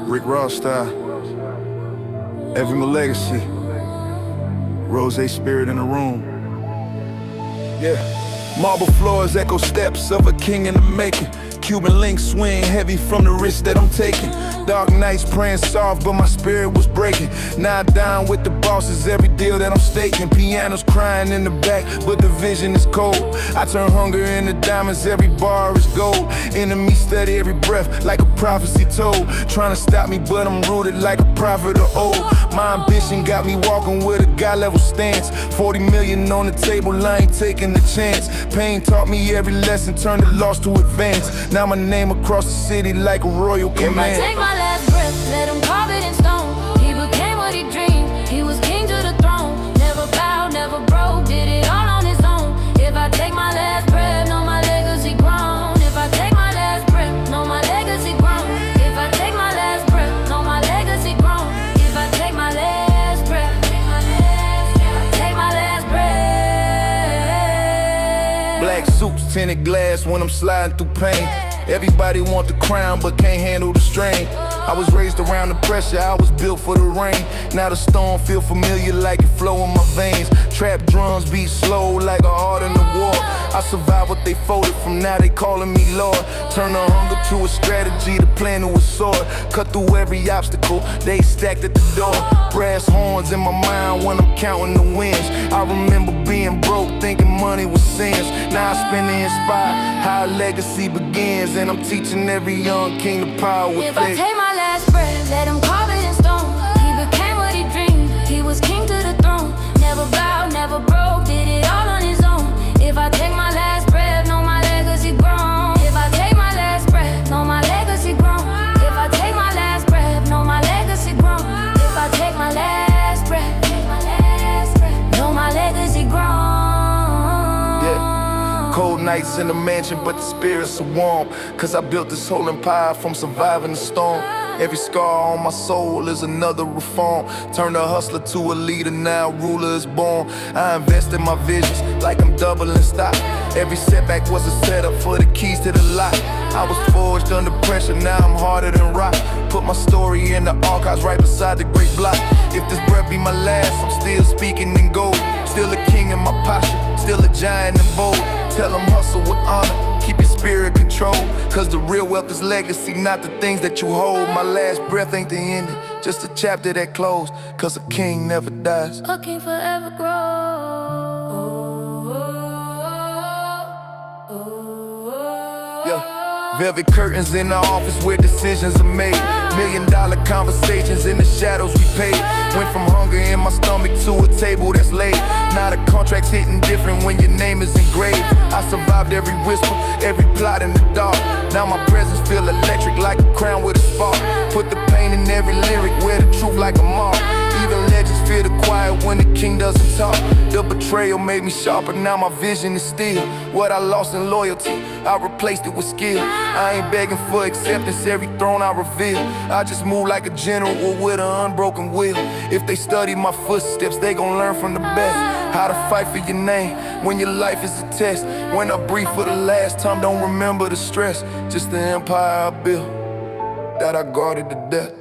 Rick Ross style. Every legacy. Rose spirit in the room. Yeah. Marble floors echo steps of a king in the making. Cuban links swing heavy from the risk that I'm taking. Dark nights praying soft, but my spirit was breaking. Now down with the bosses, every deal that I'm staking. Pianos crying in the back, but the vision is cold. I turn hunger into diamonds, every bar is gold. Enemies study every breath like a prophecy told. Trying to stop me, but I'm rooted like a prophet of old. My ambition got me walking with a God-level stance. 40 million on the table, I ain't taking the chance. Pain taught me every lesson, turned the loss to advance. Now my name across the city like a royal command. If I take my last breath, let him carve it in stone. He became what he dreamed, he was king to the throne. Never bowed, never broke, did it all on his own. If I take my last breath, know my legacy grown. If I take my last breath, know my legacy grown. If I take my last breath, know my legacy grown. If I take my last breath, take my last breath. Black suits, tinted glass when I'm sliding through pain. Everybody want the crown but can't handle the strain. I was raised around the pressure, I was built for the rain. Now the storm feel familiar like it flow in my veins. Trap drums beat slow like a heart in the war. I survived what they folded from, now they calling me Lord. Turn the hunger to a strategy, the plan to a sword. Cut through every obstacle, they stacked at the door. Brass horns in my mind when I'm counting the wins. I remember being broke, thinking money was sins. Now I spend to inspire how a legacy begins. And I'm teaching every young king the power with If I take my last breath, let him carve it in stone. He became what he dreamed, he was king to the throne. Never bowed, never broke, did it all on his own. If I take my last breath, know my legacy grown. If I take my last breath, know my legacy grown. If I take my last breath, know my legacy grown. If I take my last breath, know my legacy grown. Yeah. Cold nights in the mansion, but the spirits are warm. Cause I built this whole empire from surviving the storm. Every scar on my soul is another reform. Turned a hustler to a leader, now ruler is born. I invest in my visions like I'm doubling stock. Every setback was a setup for the keys to the lock. I was forged under pressure, now I'm harder than rock. Put my story in the archives right beside the great block. If this breath be my last, I'm still speaking in gold. Still a king in my posture, still a giant in bold. Tell them hustle with honor, keep your spirit controlled. Cause the real wealth is legacy, not the things that you hold. My last breath ain't the ending, just a chapter that closed. Cause a king never dies. A king forever Yeah. Velvet curtains in the office where decisions are made. $1 million conversations in the shadows we paid. Went from hunger in my stomach to a table that's laid. Now the contract's hitting different when your name is engraved. I survived every whisper, every plot in the dark. Now my presence feel electric like a crown with a spark. Put the pain in every lyric, wear the truth like a mark. Even legends fear the quiet when the king doesn't talk. The betrayal made me sharper, now my vision is still. What I lost in loyalty, I replaced it with skill. I ain't begging for acceptance, every throne I reveal. I just move like a general with an unbroken will. If they study my footsteps, they gon' learn from the best. How to fight for your name when your life is a test. When I breathe for the last time, don't remember the stress. Just the empire I built, that I guarded to death.